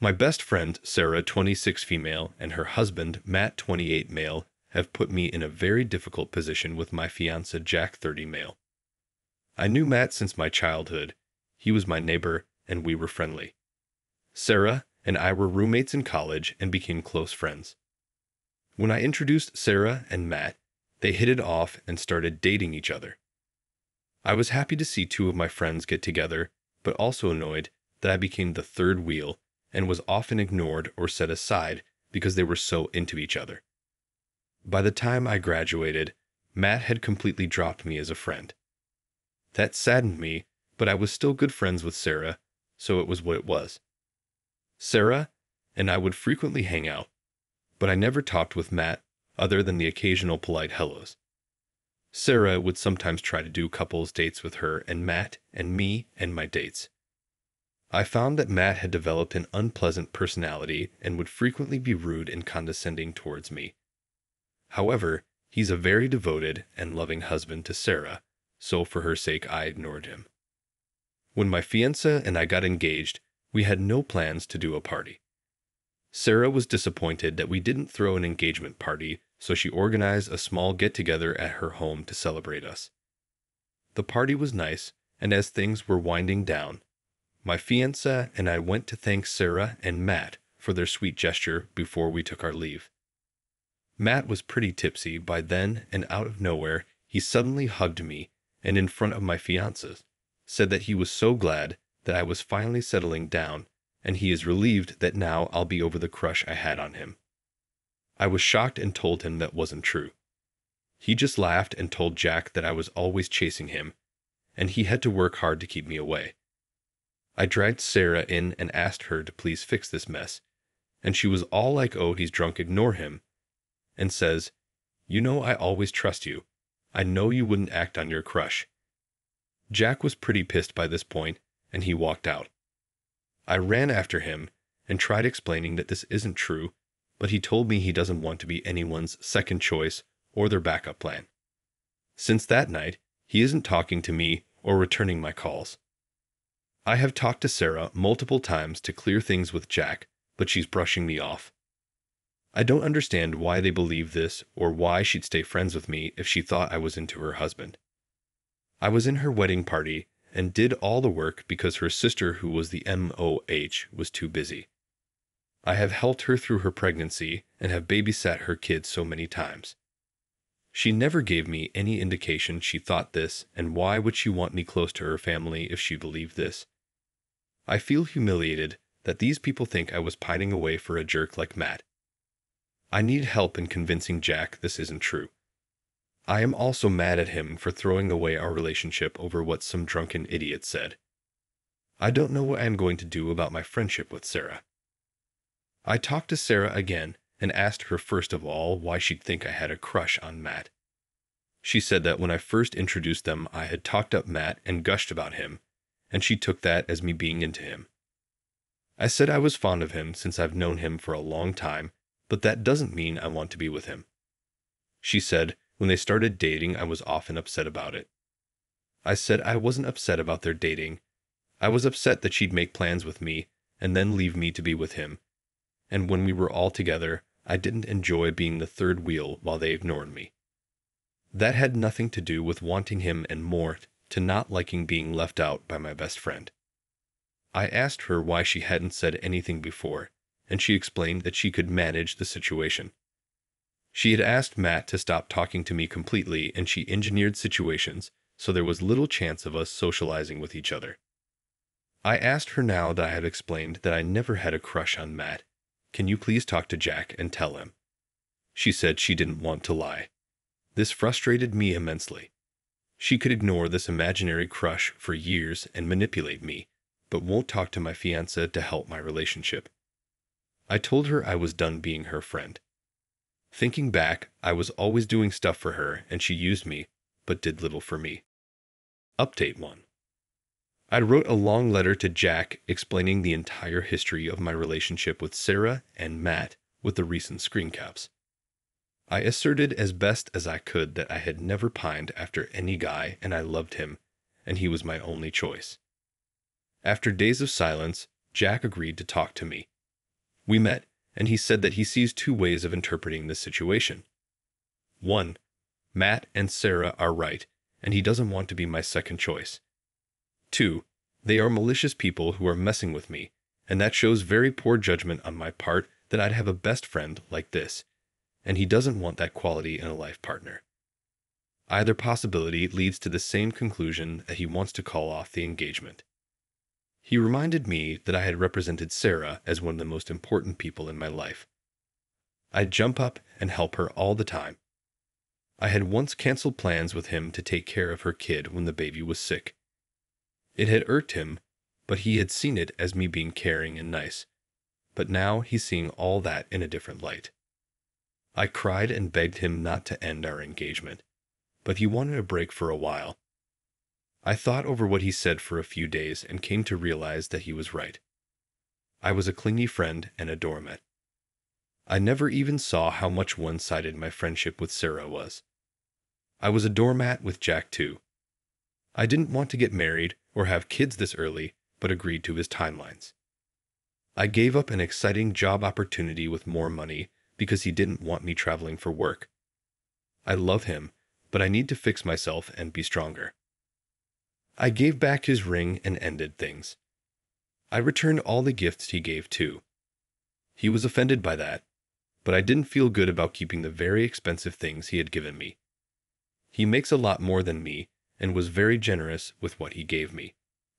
My best friend, Sarah, 26 female, and her husband, Matt, 28 male, have put me in a very difficult position with my fiancé, Jack, 30 male. I knew Matt since my childhood. He was my neighbor, and we were friendly. Sarah and I were roommates in college and became close friends. When I introduced Sarah and Matt, they hit it off and started dating each other. I was happy to see two of my friends get together, but also annoyed that I became the third wheel and was often ignored or set aside because they were so into each other. By the time I graduated, Matt had completely dropped me as a friend. That saddened me, but I was still good friends with Sarah, so it was what it was. Sarah and I would frequently hang out, but I never talked with Matt other than the occasional polite hellos. Sarah would sometimes try to do couples dates with her and Matt and me and my dates. I found that Matt had developed an unpleasant personality and would frequently be rude and condescending towards me. However, he's a very devoted and loving husband to Sarah, so for her sake I ignored him. When my fiancé and I got engaged, we had no plans to do a party. Sarah was disappointed that we didn't throw an engagement party, so she organized a small get-together at her home to celebrate us. The party was nice, and as things were winding down, my fiancé and I went to thank Sarah and Matt for their sweet gesture before we took our leave. Matt was pretty tipsy by then, and out of nowhere, he suddenly hugged me and in front of my fiancé said that he was so glad that I was finally settling down, and he is relieved that now I'll be over the crush I had on him. I was shocked and told him that wasn't true. He just laughed and told Jack that I was always chasing him, and he had to work hard to keep me away. I dragged Sarah in and asked her to please fix this mess, and she was all like, "Oh, he's drunk, ignore him," and says, "You know I always trust you. I know you wouldn't act on your crush." Jack was pretty pissed by this point, and he walked out. I ran after him and tried explaining that this isn't true, but he told me he doesn't want to be anyone's second choice or their backup plan. Since that night, he isn't talking to me or returning my calls. I have talked to Sarah multiple times to clear things with Jack, but she's brushing me off. I don't understand why they believe this or why she'd stay friends with me if she thought I was into her husband. I was in her wedding party and did all the work because her sister, who was the MOH, was too busy. I have helped her through her pregnancy and have babysat her kids so many times. She never gave me any indication she thought this, and why would she want me close to her family if she believed this? I feel humiliated that these people think I was pining away for a jerk like Matt. I need help in convincing Jack this isn't true. I am also mad at him for throwing away our relationship over what some drunken idiot said. I don't know what I am going to do about my friendship with Sarah. I talked to Sarah again and asked her first of all why she'd think I had a crush on Matt. She said that when I first introduced them, I had talked up Matt and gushed about him, and she took that as me being into him. I said I was fond of him since I've known him for a long time, but that doesn't mean I want to be with him. She said when they started dating, I was often upset about it. I said I wasn't upset about their dating. I was upset that she'd make plans with me and then leave me to be with him. And when we were all together, I didn't enjoy being the third wheel while they ignored me. That had nothing to do with wanting him and more to not liking being left out by my best friend. I asked her why she hadn't said anything before, and she explained that she could manage the situation. She had asked Matt to stop talking to me completely, and she engineered situations so there was little chance of us socializing with each other. I asked her now that I have explained that I never had a crush on Matt, "Can you please talk to Jack and tell him?" She said she didn't want to lie. This frustrated me immensely. She could ignore this imaginary crush for years and manipulate me, but won't talk to my fiancé to help my relationship. I told her I was done being her friend. Thinking back, I was always doing stuff for her, and she used me, but did little for me. Update 1. I wrote a long letter to Jack explaining the entire history of my relationship with Sarah and Matt with the recent screen caps. I asserted as best as I could that I had never pined after any guy and I loved him, and he was my only choice. After days of silence, Jack agreed to talk to me. We met, and he said that he sees two ways of interpreting this situation. 1. Matt and Sarah are right, and he doesn't want to be my second choice. 2. They are malicious people who are messing with me, and that shows very poor judgment on my part that I'd have a best friend like this, and he doesn't want that quality in a life partner. Either possibility leads to the same conclusion that he wants to call off the engagement. He reminded me that I had represented Sarah as one of the most important people in my life. I'd jump up and help her all the time. I had once canceled plans with him to take care of her kid when the baby was sick. It had irked him, but he had seen it as me being caring and nice. But now he's seeing all that in a different light. I cried and begged him not to end our engagement, but he wanted a break for a while. I thought over what he said for a few days and came to realize that he was right. I was a clingy friend and a doormat. I never even saw how much one-sided my friendship with Sarah was. I was a doormat with Jack too. I didn't want to get married or have kids this early, but agreed to his timelines. I gave up an exciting job opportunity with more money because he didn't want me traveling for work. I love him, but I need to fix myself and be stronger. I gave back his ring and ended things. I returned all the gifts he gave too. He was offended by that, but I didn't feel good about keeping the very expensive things he had given me. He makes a lot more than me and was very generous with what he gave me,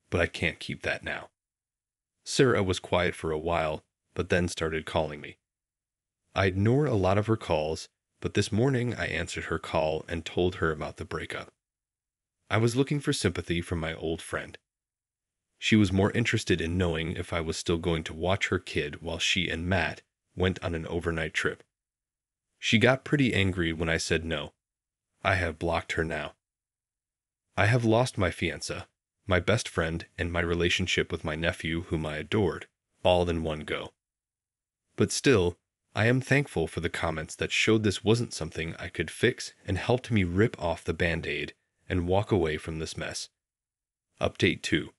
but I can't keep that now. Sarah was quiet for a while, but then started calling me. I ignore a lot of her calls, but this morning I answered her call and told her about the breakup. I was looking for sympathy from my old friend. She was more interested in knowing if I was still going to watch her kid while she and Matt went on an overnight trip. She got pretty angry when I said no. I have blocked her now. I have lost my fiancé, my best friend, and my relationship with my nephew whom I adored, all in one go. But still, I am thankful for the comments that showed this wasn't something I could fix and helped me rip off the Band-Aid and walk away from this mess. Update 2.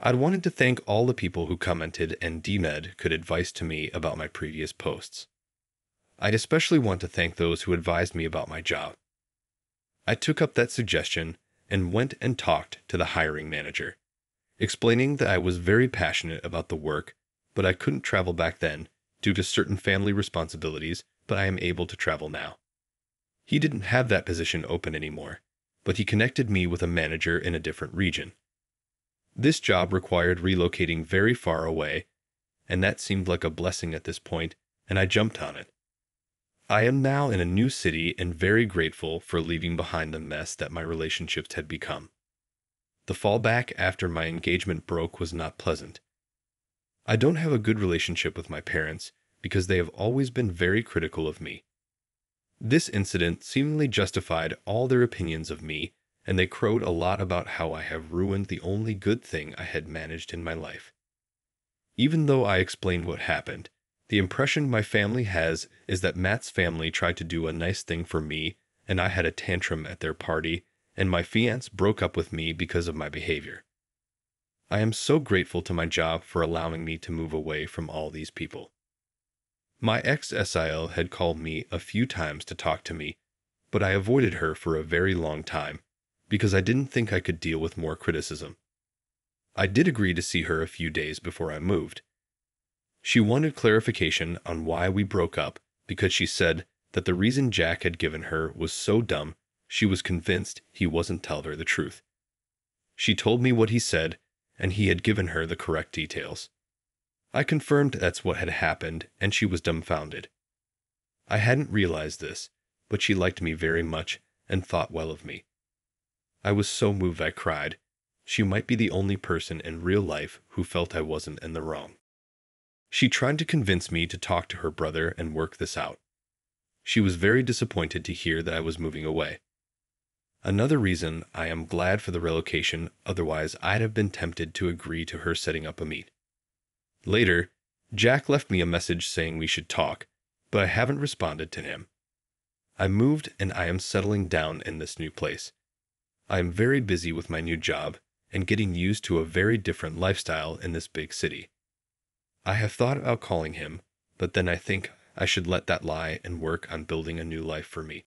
I'd wanted to thank all the people who commented and DMed could advise to me about my previous posts. I'd especially want to thank those who advised me about my job. I took up that suggestion and went and talked to the hiring manager, explaining that I was very passionate about the work, but I couldn't travel back then due to certain family responsibilities, but I am able to travel now. He didn't have that position open anymore, but he connected me with a manager in a different region. This job required relocating very far away, and that seemed like a blessing at this point, and I jumped on it. I am now in a new city and very grateful for leaving behind the mess that my relationships had become. The fallback after my engagement broke was not pleasant. I don't have a good relationship with my parents because they have always been very critical of me. This incident seemingly justified all their opinions of me, and they crowed a lot about how I have ruined the only good thing I had managed in my life. Even though I explained what happened, the impression my family has is that Matt's family tried to do a nice thing for me, and I had a tantrum at their party, and my fiancé broke up with me because of my behavior. I am so grateful to my job for allowing me to move away from all these people. My ex-SIL had called me a few times to talk to me, but I avoided her for a very long time because I didn't think I could deal with more criticism. I did agree to see her a few days before I moved. She wanted clarification on why we broke up because she said that the reason Jack had given her was so dumb she was convinced he wasn't telling her the truth. She told me what he said, and he had given her the correct details. I confirmed that's what had happened, and she was dumbfounded. I hadn't realized this, but she liked me very much and thought well of me. I was so moved I cried. She might be the only person in real life who felt I wasn't in the wrong. She tried to convince me to talk to her brother and work this out. She was very disappointed to hear that I was moving away. Another reason I am glad for the relocation, otherwise I'd have been tempted to agree to her setting up a meet. Later, Jack left me a message saying we should talk, but I haven't responded to him. I moved and I am settling down in this new place. I am very busy with my new job and getting used to a very different lifestyle in this big city. I have thought about calling him, but then I think I should let that lie and work on building a new life for me.